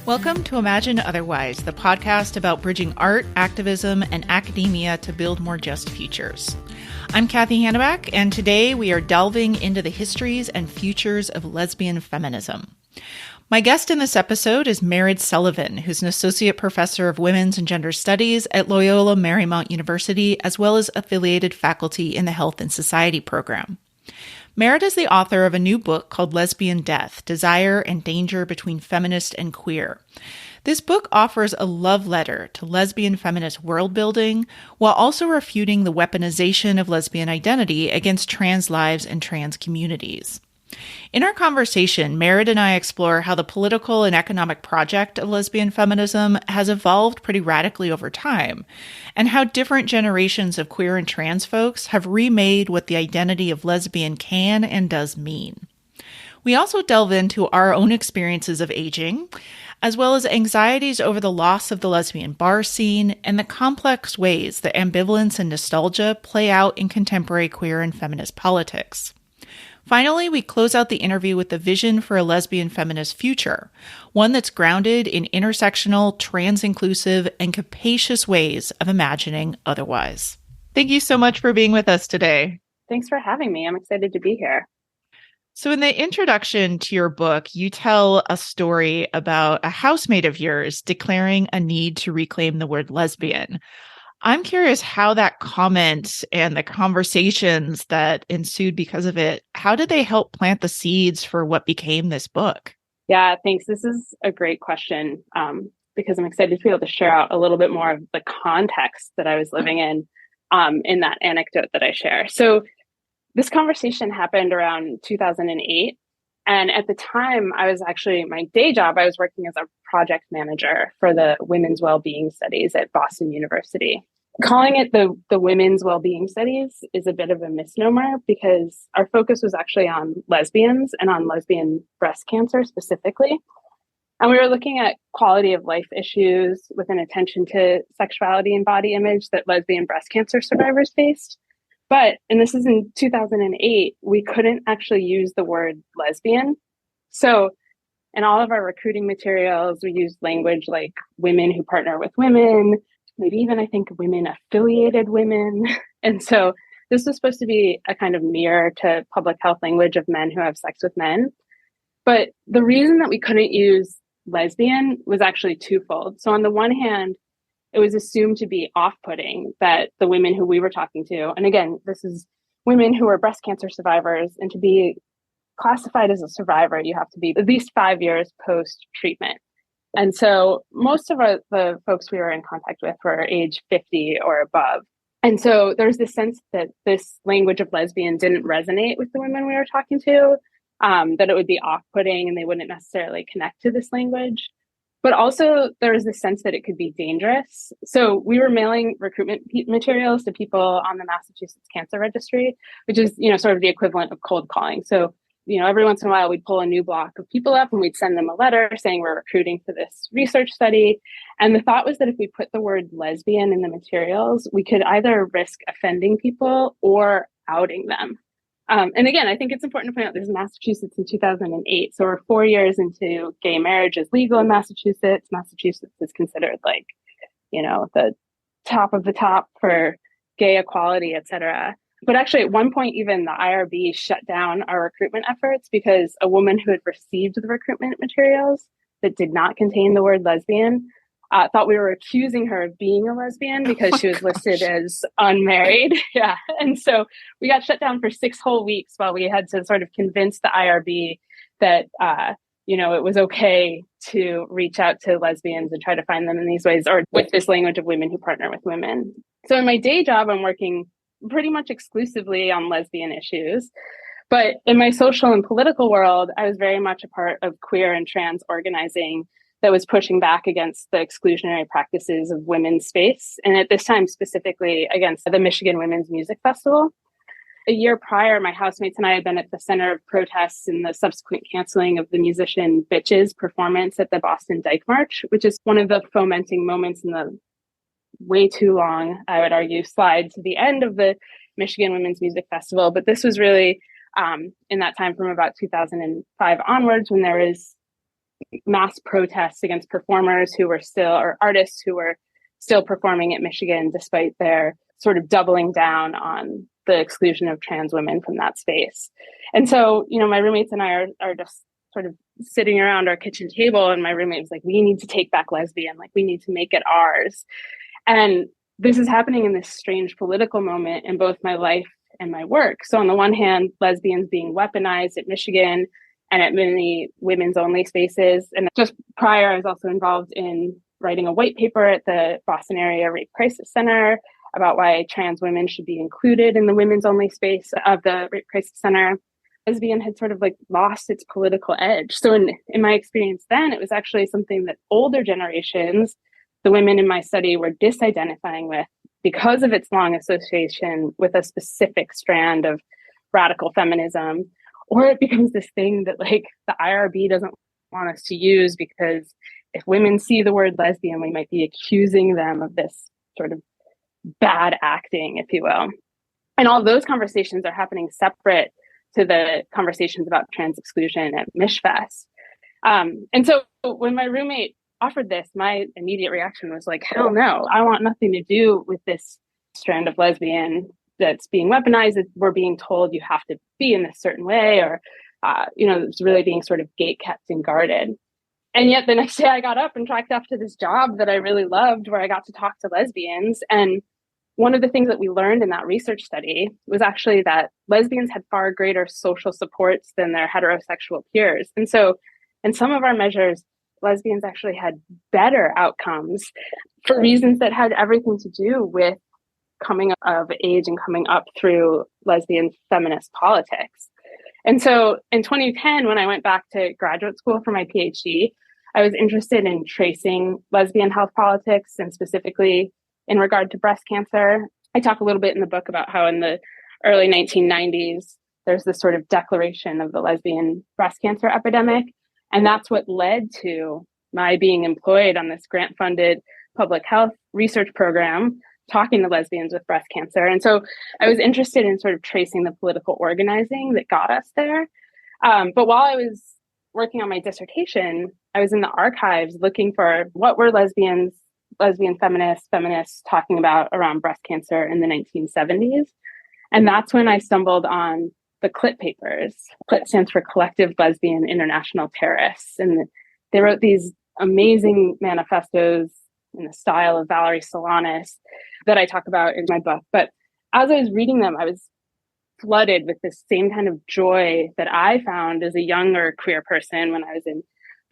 Welcome to Imagine Otherwise, the podcast about bridging art, activism, and academia to build more just futures. I'm Cathy Hannabach, and today we are delving into the histories and futures of lesbian feminism. My guest in this episode is Mairead Sullivan, who's an associate professor of women's and gender studies at Loyola Marymount University, as well as affiliated faculty in the Health and Society program. Mairead is the author of a new book called Lesbian Death, Desire and Danger Between Feminist and Queer. This book offers a love letter to lesbian feminist world building, while also refuting the weaponization of lesbian identity against trans lives and trans communities. In our conversation, Mairead and I explore how the political and economic project of lesbian feminism has evolved pretty radically over time, and how different generations of queer and trans folks have remade what the identity of lesbian can and does mean. We also delve into our own experiences of aging, as well as anxieties over the loss of the lesbian bar scene and the complex ways that ambivalence and nostalgia play out in contemporary queer and feminist politics. Finally, we close out the interview with the vision for a lesbian feminist future, one that's grounded in intersectional, trans-inclusive, and capacious ways of imagining otherwise. Thank you so much for being with us today. Thanks for having me. I'm excited to be here. So in the introduction to your book, you tell a story about a housemate of yours declaring a need to reclaim the word lesbian. I'm curious how that comment and the conversations that ensued because of it, how did they help plant the seeds for what became this book? Yeah, thanks. This is a great question because I'm excited to be able to share out a little bit more of the context that I was living in that anecdote that I share. So this conversation happened around 2008. And at the time, I was actually, my day job, I was working as a project manager for the Women's Wellbeing Studies at Boston University. Calling it the Women's Wellbeing Studies is a bit of a misnomer because our focus was actually on lesbians and on lesbian breast cancer specifically. And we were looking at quality of life issues with an attention to sexuality and body image that lesbian breast cancer survivors faced. But, and this is in 2008, we couldn't actually use the word lesbian. So in all of our recruiting materials, we used language like women who partner with women, maybe even I think women affiliated women. And so this was supposed to be a kind of mirror to public health language of men who have sex with men. But the reason that we couldn't use lesbian was actually twofold. So on the one hand, it was assumed to be off-putting that the women who we were talking to, and again, this is women who are breast cancer survivors, and to be classified as a survivor, you have to be at least 5 years post-treatment. And so most of the folks we were in contact with were age 50 or above. And so there's this sense that this language of lesbian didn't resonate with the women we were talking to, that it would be off-putting and they wouldn't necessarily connect to this language. But also there was this sense that it could be dangerous. So we were mailing recruitment materials to people on the Massachusetts Cancer Registry, which is, sort of the equivalent of cold calling. So, every once in a while we'd pull a new block of people up and we'd send them a letter saying we're recruiting for this research study. And the thought was that if we put the word lesbian in the materials, we could either risk offending people or outing them. And again, I think it's important to point out this is Massachusetts in 2008. So we're 4 years into gay marriage is legal in Massachusetts. Massachusetts is considered like, the top of the top for gay equality, et cetera. But actually, at one point, even the IRB shut down our recruitment efforts because a woman who had received the recruitment materials that did not contain the word lesbian thought we were accusing her of being a lesbian because she was listed as unmarried. Yeah. And so we got shut down for 6 whole weeks while we had to sort of convince the IRB that, it was okay to reach out to lesbians and try to find them in these ways, or with this language of women who partner with women. So in my day job, I'm working pretty much exclusively on lesbian issues. But in my social and political world, I was very much a part of queer and trans organizing that was pushing back against the exclusionary practices of women's space. And at this time, specifically against the Michigan Women's Music Festival. A year prior, my housemates and I had been at the center of protests in the subsequent canceling of the musician Bitch's performance at the Boston Dyke March, which is one of the fomenting moments in the way too long, I would argue, slide to the end of the Michigan Women's Music Festival. But this was really in that time from about 2005 onwards, when there was mass protests against performers who were still, or artists who were still performing at Michigan, despite their sort of doubling down on the exclusion of trans women from that space. And so, my roommates and I are just sort of sitting around our kitchen table, and my roommate was like, we need to take back lesbian, like we need to make it ours. And this is happening in this strange political moment in both my life and my work. So on the one hand, lesbians being weaponized at Michigan and at many women's only spaces. And just prior, I was also involved in writing a white paper at the Boston area Rape Crisis Center about why trans women should be included in the women's only space of the Rape Crisis Center. Lesbian had sort of like lost its political edge. So in my experience then, it was actually something that older generations, the women in my study, were disidentifying with because of its long association with a specific strand of radical feminism. Or it becomes this thing that like the IRB doesn't want us to use because if women see the word lesbian, we might be accusing them of this sort of bad acting, if you will. And all those conversations are happening separate to the conversations about trans exclusion at MishFest. And so when my roommate offered this, my immediate reaction was like, hell no, I want nothing to do with this strand of lesbian that's being weaponized. We're being told you have to be in this certain way, or, it's really being sort of gate kept and guarded. And yet the next day I got up and tracked after this job that I really loved, where I got to talk to lesbians. And one of the things that we learned in that research study was actually that lesbians had far greater social supports than their heterosexual peers. And so in some of our measures, lesbians actually had better outcomes for reasons that had everything to do with coming of age and coming up through lesbian feminist politics. And so in 2010, when I went back to graduate school for my PhD, I was interested in tracing lesbian health politics, and specifically in regard to breast cancer. I talk a little bit in the book about how in the early 1990s, there's this sort of declaration of the lesbian breast cancer epidemic. And that's what led to my being employed on this grant-funded public health research program, talking to lesbians with breast cancer. And so I was interested in sort of tracing the political organizing that got us there. But while I was working on my dissertation, I was in the archives looking for what were lesbian feminists talking about around breast cancer in the 1970s. And that's when I stumbled on the CLIT papers. CLIT stands for Collective Lesbian International Terrorists. And they wrote these amazing manifestos in the style of Valerie Solanas that I talk about in my book. But as I was reading them, I was flooded with this same kind of joy that I found as a younger queer person when I was in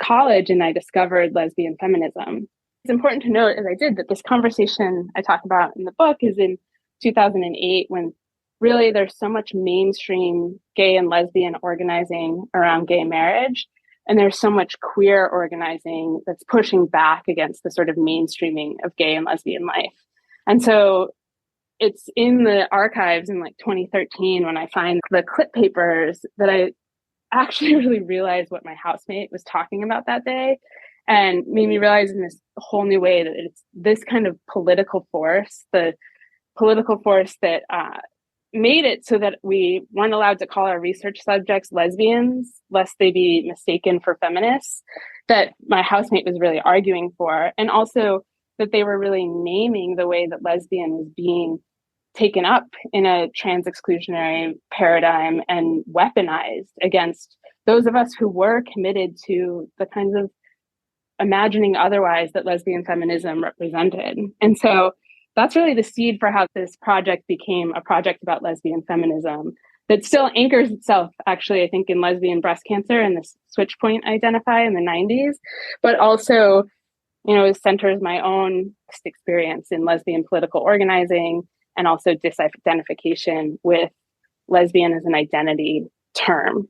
college and I discovered lesbian feminism. It's important to note, as I did, that this conversation I talk about in the book is in 2008, when really there's so much mainstream gay and lesbian organizing around gay marriage. And there's so much queer organizing that's pushing back against the sort of mainstreaming of gay and lesbian life. And so it's in the archives in like 2013 when I find the CLIT papers that I actually really realized what my housemate was talking about that day, and made me realize in this whole new way that it's this kind of political force, the political force that made it so that we weren't allowed to call our research subjects lesbians, lest they be mistaken for feminists, that my housemate was really arguing for. And also that they were really naming the way that lesbian was being taken up in a trans exclusionary paradigm and weaponized against those of us who were committed to the kinds of imagining otherwise that lesbian feminism represented. And so that's really the seed for how this project became a project about lesbian feminism that still anchors itself, actually, I think, in lesbian breast cancer and this switch point I identify in the 90s, but also, centers my own experience in lesbian political organizing and also disidentification with lesbian as an identity term.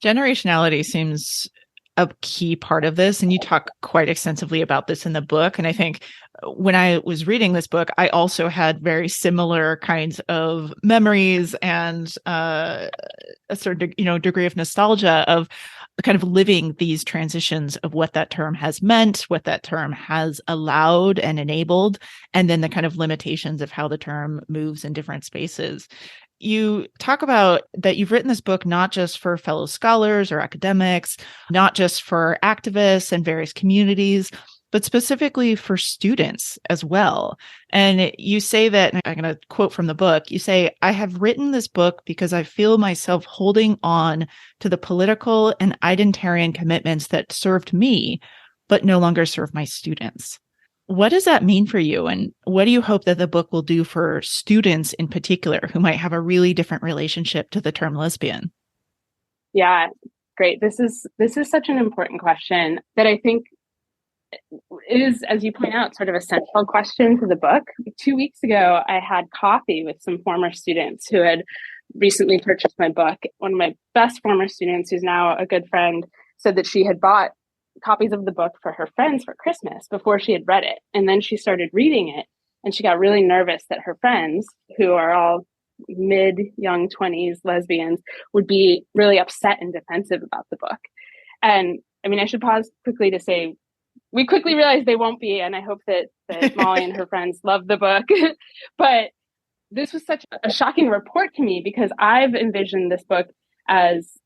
Generationality seems a key part of this, and you talk quite extensively about this in the book. And I think when I was reading this book, I also had very similar kinds of memories and a certain, degree of nostalgia of kind of living these transitions of what that term has meant, what that term has allowed and enabled, and then the kind of limitations of how the term moves in different spaces. you talk about that you've written this book not just for fellow scholars or academics, not just for activists and various communities, but specifically for students as well. And you say that, and I'm going to quote from the book, you say, "I have written this book because I feel myself holding on to the political and identitarian commitments that served me, but no longer serve my students." What does that mean for you? And what do you hope that the book will do for students in particular who might have a really different relationship to the term lesbian? Yeah, great. This is such an important question that I think is, as you point out, sort of a central question to the book. 2 weeks ago, I had coffee with some former students who had recently purchased my book. One of my best former students, who's now a good friend, said that she had bought copies of the book for her friends for Christmas before she had read it. And then she started reading it, and she got really nervous that her friends, who are all mid-young 20s lesbians, would be really upset and defensive about the book. And I mean, I should pause quickly to say, we quickly realized they won't be, and I hope that Molly and her friends love the book. But this was such a shocking report to me, because I've envisioned this book as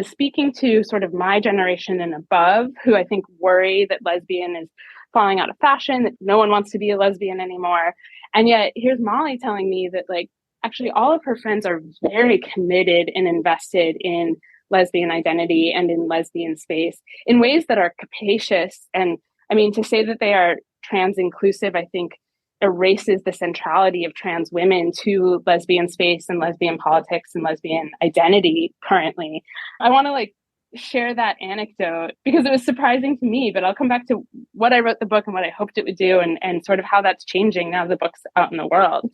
speaking to sort of my generation and above, who I think worry that lesbian is falling out of fashion, that no one wants to be a lesbian anymore. And yet here's Molly telling me that, like, actually all of her friends are very committed and invested in lesbian identity and in lesbian space in ways that are capacious. And I mean, to say that they are trans inclusive, I think erases the centrality of trans women to lesbian space and lesbian politics and lesbian identity currently. I want to share that anecdote because it was surprising to me, but I'll come back to what I wrote the book and what I hoped it would do, and sort of how that's changing now the book's out in the world.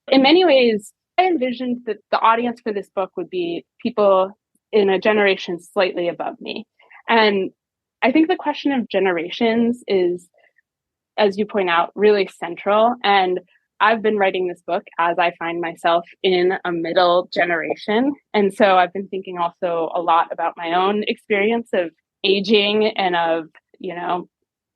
In many ways, I envisioned that the audience for this book would be people in a generation slightly above me. And I think the question of generations is, as you point out, really central. And I've been writing this book as I find myself in a middle generation. And so I've been thinking also a lot about my own experience of aging and of,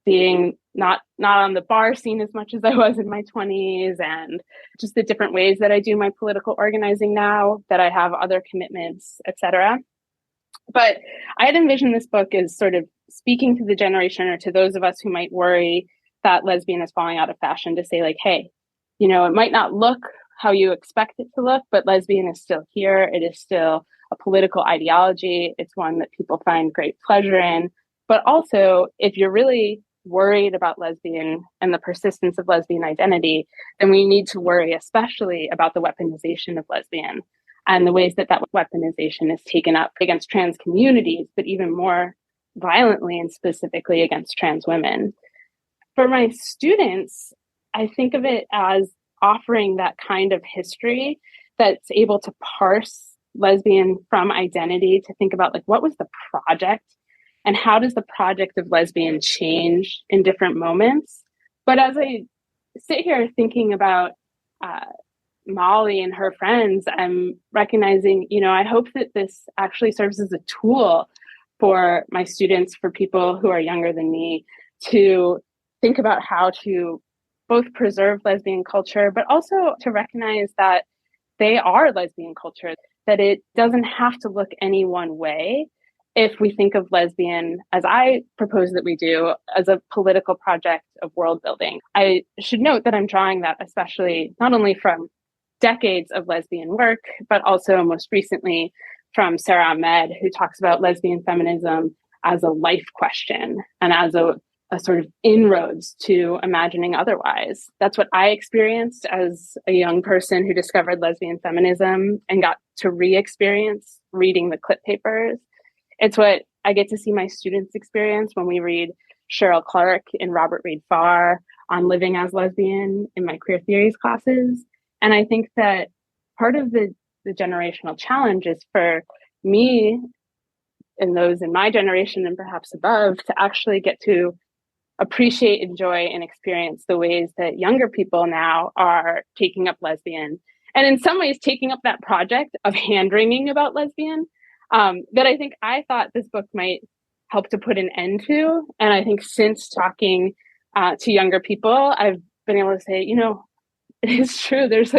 being not on the bar scene as much as I was in my 20s, and just the different ways that I do my political organizing now, that I have other commitments, etc. But I had envisioned this book as sort of speaking to the generation, or to those of us who might worry that lesbian is falling out of fashion, to say, like, hey, it might not look how you expect it to look, but lesbian is still here. It is still a political ideology. It's one that people find great pleasure in. But also, if you're really worried about lesbian and the persistence of lesbian identity, then we need to worry especially about the weaponization of lesbian and the ways that weaponization is taken up against trans communities, but even more violently and specifically against trans women. For my students, I think of it as offering that kind of history that's able to parse lesbian from identity, to think about, like, what was the project and how does the project of lesbian change in different moments. But as I sit here thinking about Molly and her friends, I'm recognizing, I hope that this actually serves as a tool for my students, for people who are younger than me, to think about how to both preserve lesbian culture, but also to recognize that they are lesbian culture, that it doesn't have to look any one way. If we think of lesbian, as I propose that we do, as a political project of world building. I should note that I'm drawing that especially not only from decades of lesbian work, but also most recently from Sarah Ahmed, who talks about lesbian feminism as a life question and as a sort of inroads to imagining otherwise. That's what I experienced as a young person who discovered lesbian feminism and got to re-experience reading the Clip papers. It's what I get to see my students experience when we read Cheryl Clark and Robert Reed Farr on living as lesbian in my queer theories classes. And I think that part of the generational challenge is for me and those in my generation and perhaps above to actually get to appreciate, enjoy, and experience the ways that younger people now are taking up lesbian, and in some ways taking up that project of hand-wringing about lesbian that I thought this book might help to put an end to. And I think since talking to younger people, I've been able to say, it is true. There's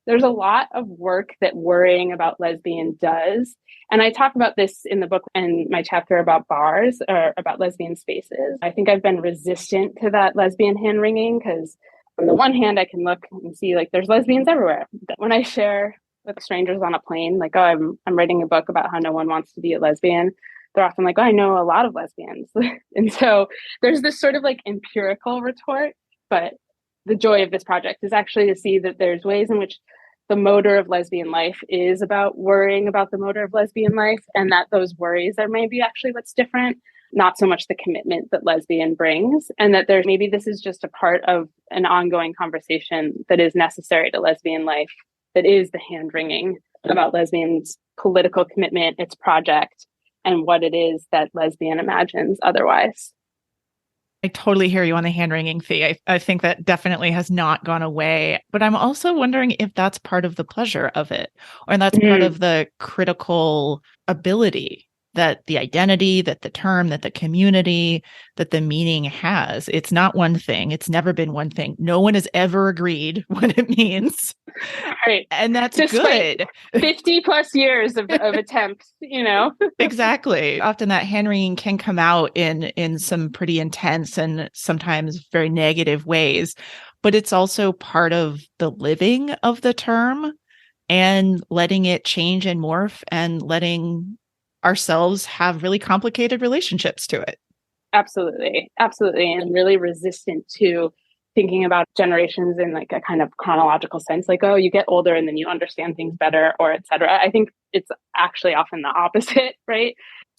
there's a lot of work that worrying about lesbian does. And I talk about this in the book and my chapter about bars or about lesbian spaces. I think I've been resistant to that lesbian hand wringing because on the one hand, I can look and see like there's lesbians everywhere. When I share with strangers on a plane, like, oh, I'm writing a book about how no one wants to be a lesbian, they're often like, oh, I know a lot of lesbians. And so there's this sort of like empirical retort, but the joy of this project is actually to see that there's ways in which the motor of lesbian life is about worrying about the motor of lesbian life, and that those worries are maybe actually what's different, not so much the commitment that lesbian brings, and that there's maybe this is just a part of an ongoing conversation that is necessary to lesbian life, that is the hand wringing about lesbians' political commitment, its project, and what it is that lesbian imagines otherwise. I totally hear you on the hand-wringing fee. I think that definitely has not gone away. But I'm also wondering if that's part of the pleasure of it, or that's part of the critical ability that the identity, that the term, that the community, that the meaning has. It's not one thing. It's never been one thing. No one has ever agreed what it means. Right. And that's good. 50 plus years of attempts, you know? Exactly. Often that hand-wringing can come out in some pretty intense and sometimes very negative ways, but it's also part of the living of the term and letting it change and morph and letting ourselves have really complicated relationships to it. Absolutely. Absolutely. And really resistant to thinking about generations in like a kind of chronological sense, like, oh, you get older and then you understand things better, or et cetera. I think it's actually often the opposite, right?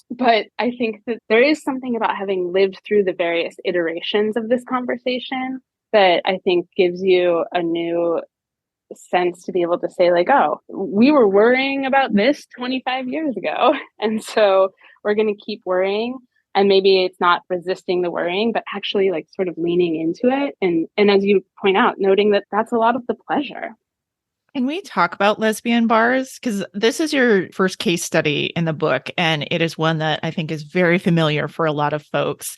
But I think that there is something about having lived through the various iterations of this conversation that I think gives you a new sense to be able to say like, oh, we were worrying about this 25 years ago. And so we're going to keep worrying. And maybe it's not resisting the worrying, but actually like sort of leaning into it. And as you point out, noting that that's a lot of the pleasure. Can we talk about lesbian bars? Because this is your first case study in the book, and it is one that I think is very familiar for a lot of folks.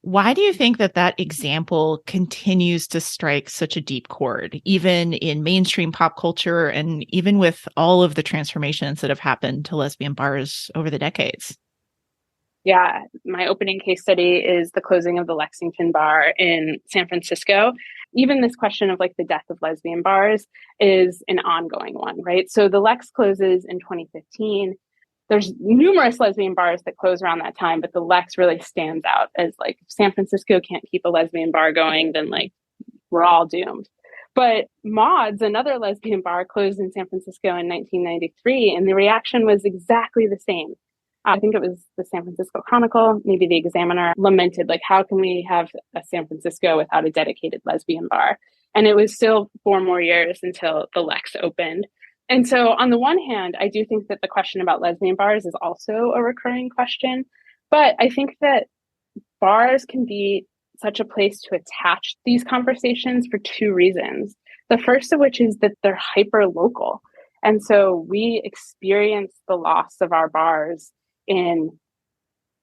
Why do you think that that example continues to strike such a deep chord, even in mainstream pop culture and even with all of the transformations that have happened to lesbian bars over the decades? Yeah, my opening case study is the closing of the Lexington bar in San Francisco. Even this question of like the death of lesbian bars is an ongoing one, right? So the Lex closes in 2015. There's numerous lesbian bars that close around that time, but the Lex really stands out as like, if San Francisco can't keep a lesbian bar going, then like we're all doomed. But Maud's, another lesbian bar, closed in San Francisco in 1993, and the reaction was exactly the same. I think it was the San Francisco Chronicle, maybe the Examiner, lamented, like, how can we have a San Francisco without a dedicated lesbian bar? And it was still 4 more years until the Lex opened. And so on the one hand, I do think that the question about lesbian bars is also a recurring question. But I think that bars can be such a place to attach these conversations for 2 reasons. The first of which is that they're hyper local. And so we experience the loss of our bars in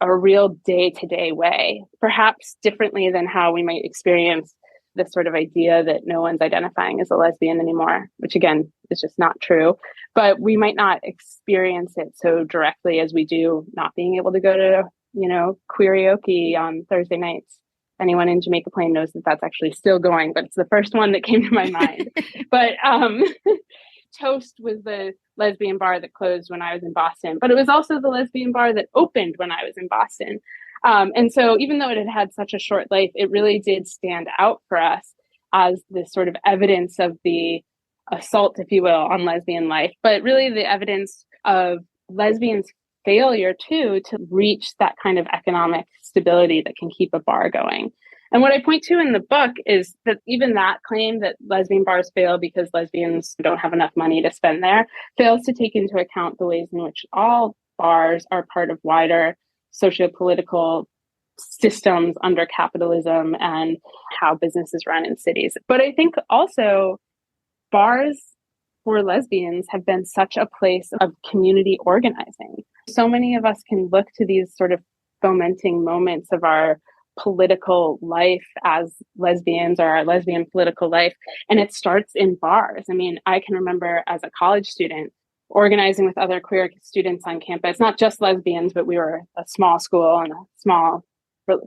a real day-to-day way, perhaps differently than how we might experience this sort of idea that no one's identifying as a lesbian anymore, which again is just not true. But we might not experience it so directly as we do not being able to go to, you know, queerioke on Thursday nights. Anyone in Jamaica Plain knows that that's actually still going, but it's the first one that came to my mind. But Toast was the lesbian bar that closed when I was in Boston, but it was also the lesbian bar that opened when I was in Boston. And so even though it had had such a short life, it really did stand out for us as this sort of evidence of the assault, if you will, on lesbian life, but really the evidence of lesbians' failure too to reach that kind of economic stability that can keep a bar going. And what I point to in the book is that even that claim that lesbian bars fail because lesbians don't have enough money to spend there fails to take into account the ways in which all bars are part of wider socio-political systems under capitalism and how businesses run in cities. But I think also bars for lesbians have been such a place of community organizing. So many of us can look to these sort of fomenting moments of our political life as lesbians, or our lesbian political life. And it starts in bars. I mean, I can remember as a college student organizing with other queer students on campus, not just lesbians, but we were a small school and a small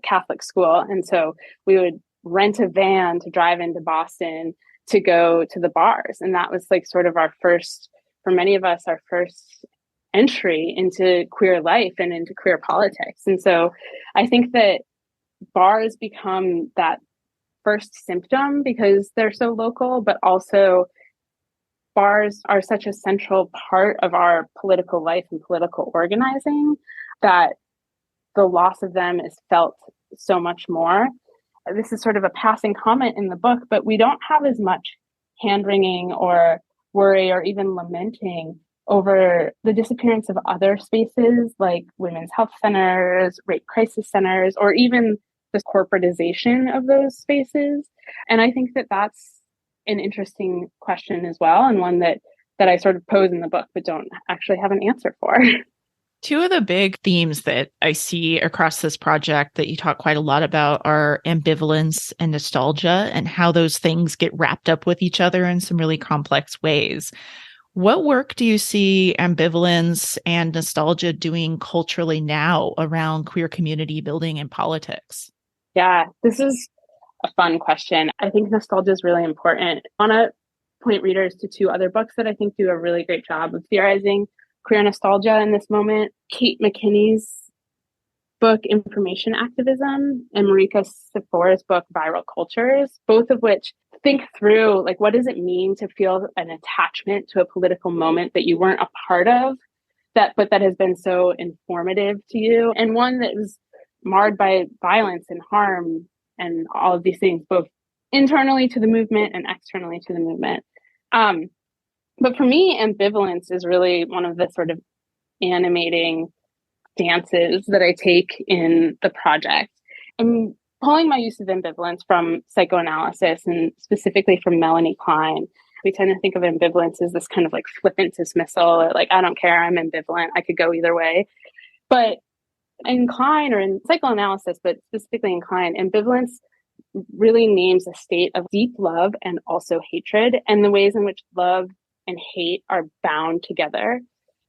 Catholic school. And so we would rent a van to drive into Boston to go to the bars. And that was like sort of our first, for many of us, our first entry into queer life and into queer politics. And so I think that bars become that first symptom because they're so local, but also bars are such a central part of our political life and political organizing that the loss of them is felt so much more. This is sort of a passing comment in the book, but we don't have as much hand-wringing or worry or even lamenting over the disappearance of other spaces like women's health centers, rape crisis centers, or even the corporatization of those spaces. And I think that that's an interesting question as well, and one that I sort of pose in the book, but don't actually have an answer for. Two of the big themes that I see across this project that you talk quite a lot about are ambivalence and nostalgia, and how those things get wrapped up with each other in some really complex ways. What work do you see ambivalence and nostalgia doing culturally now around queer community building and politics? Yeah, this is a fun question. I think nostalgia is really important. I want to point readers to two other books that I think do a really great job of theorizing queer nostalgia in this moment. Kate McKinney's book, Information Activism, and Marika Sephor's book, Viral Cultures, both of which think through, like, what does it mean to feel an attachment to a political moment that you weren't a part of, but that has been so informative to you, and one that was marred by violence and harm and all of these things, both internally to the movement and externally to the movement. But for me, ambivalence is really one of the sort of animating dances that I take in the project. I'm pulling my use of ambivalence from psychoanalysis, and specifically from Melanie Klein. We tend to think of ambivalence as this kind of like flippant dismissal, or like, I don't care, I'm ambivalent, I could go either way. But in Klein, or in psychoanalysis, but specifically in Klein, ambivalence really names a state of deep love and also hatred, and the ways in which love and hate are bound together.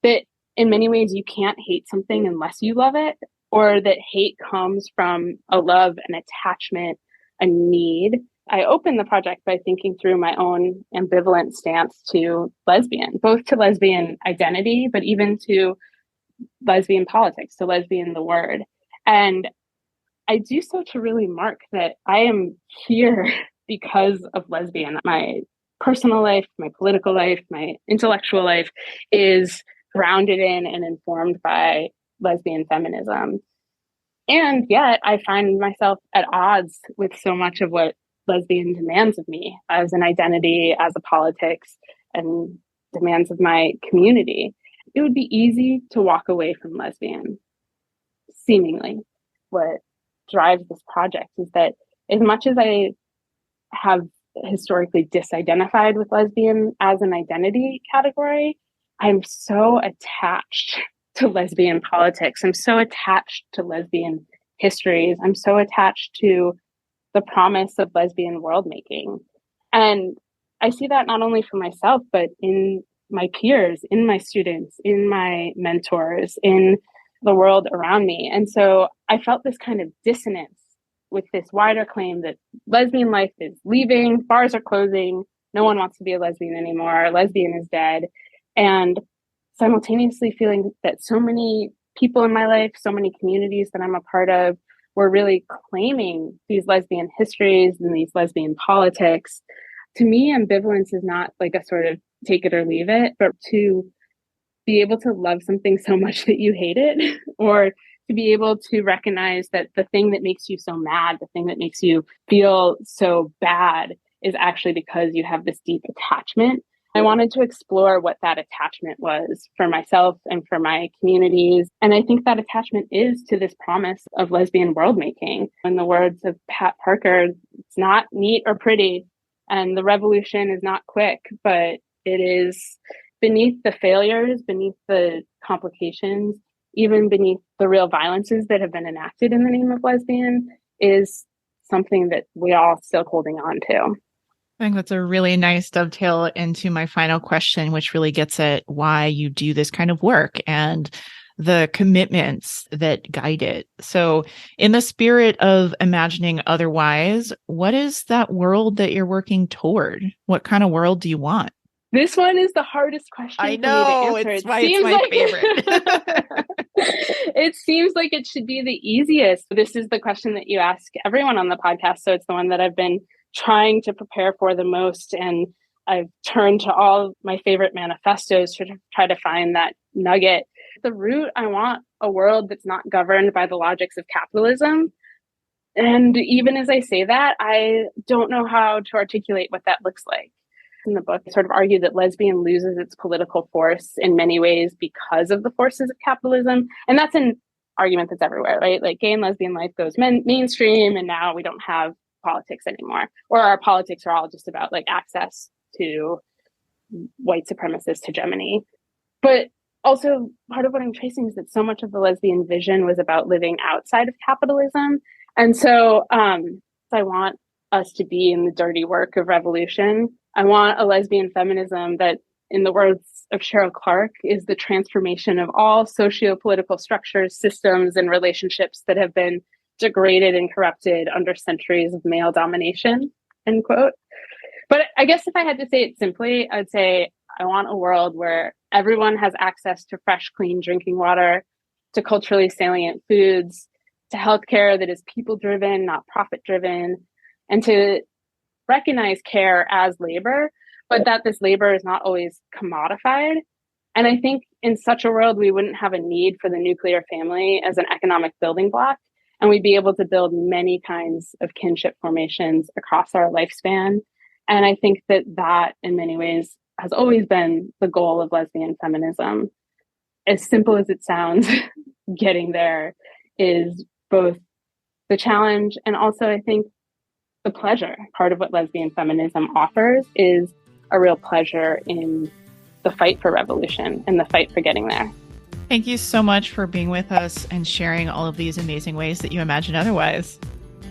That in many ways you can't hate something unless you love it, or that hate comes from a love, an attachment, a need. I opened the project by thinking through my own ambivalent stance to lesbian, both to lesbian identity, but even to lesbian politics, to lesbian the word. And I do so to really mark that I am here because of lesbian. My personal life, my political life, my intellectual life is grounded in and informed by lesbian feminism. And yet I find myself at odds with so much of what lesbian demands of me as an identity, as a politics, and demands of my community. It would be easy to walk away from lesbian, seemingly. What drives this project is that as much as I have historically disidentified with lesbian as an identity category, I'm so attached to lesbian politics. I'm so attached to lesbian histories. I'm so attached to the promise of lesbian world making. And I see that not only for myself, but in my peers, in my students, in my mentors, in the world around me. And so I felt this kind of dissonance with this wider claim that lesbian life is leaving, bars are closing, no one wants to be a lesbian anymore, lesbian is dead. And simultaneously feeling that so many people in my life, so many communities that I'm a part of, were really claiming these lesbian histories and these lesbian politics. To me, ambivalence is not like a sort of take it or leave it, but to be able to love something so much that you hate it, or to be able to recognize that the thing that makes you so mad, the thing that makes you feel so bad, is actually because you have this deep attachment. I wanted to explore what that attachment was for myself and for my communities. And I think that attachment is to this promise of lesbian world making. In the words of Pat Parker, it's not neat or pretty, and the revolution is not quick, but it is beneath the failures, beneath the complications, even beneath the real violences that have been enacted in the name of lesbian. is something that we're all still holding on to. I think that's a really nice dovetail into my final question, which really gets at why you do this kind of work and the commitments that guide it. So in the spirit of imagining otherwise, what is that world that you're working toward? What kind of world do you want? This one is the hardest question I for know, me to answer. it's my favorite. It seems like it should be the easiest. This is the question that you ask everyone on the podcast. So it's the one that I've been trying to prepare for the most. And I've turned to all my favorite manifestos to try to find that nugget. At the root, I want a world that's not governed by the logics of capitalism. And even as I say that, I don't know how to articulate what that looks like. In the book, I sort of argue that lesbian loses its political force in many ways because of the forces of capitalism. And that's an argument that's everywhere, right? Like gay and lesbian life goes mainstream, and now we don't have politics anymore. Or our politics are all just about like access to white supremacist hegemony. But also part of what I'm tracing is that so much of the lesbian vision was about living outside of capitalism. And so I want us to be in the dirty work of revolution. I want a lesbian feminism that, in the words of Cheryl Clark, is the transformation of all socio-political structures, systems, and relationships that have been degraded and corrupted under centuries of male domination, end quote. But I guess if I had to say it simply, I'd say I want a world where everyone has access to fresh, clean drinking water, to culturally salient foods, to healthcare that is people-driven, not profit-driven, and to recognize care as labor, but that this labor is not always commodified. And I think in such a world, we wouldn't have a need for the nuclear family as an economic building block, and we'd be able to build many kinds of kinship formations across our lifespan. And I think that that, in many ways, has always been the goal of lesbian feminism. As simple as it sounds, getting there is both the challenge and also, I think, the pleasure. Part of what lesbian feminism offers is a real pleasure in the fight for revolution and the fight for getting there. Thank you so much for being with us and sharing all of these amazing ways that you imagine otherwise.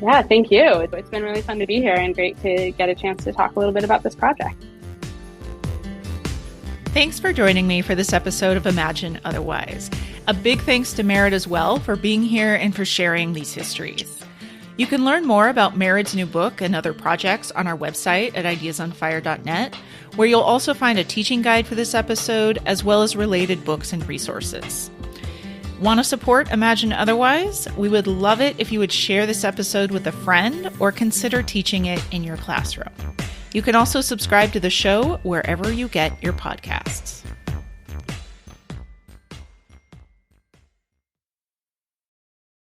Yeah, thank you. It's been really fun to be here and great to get a chance to talk a little bit about this project. Thanks for joining me for this episode of Imagine Otherwise. A big thanks to Mairead as well for being here and for sharing these histories. You can learn more about Mairead's new book and other projects on our website at ideasonfire.net, where you'll also find a teaching guide for this episode, as well as related books and resources. Want to support Imagine Otherwise? We would love it if you would share this episode with a friend or consider teaching it in your classroom. You can also subscribe to the show wherever you get your podcasts.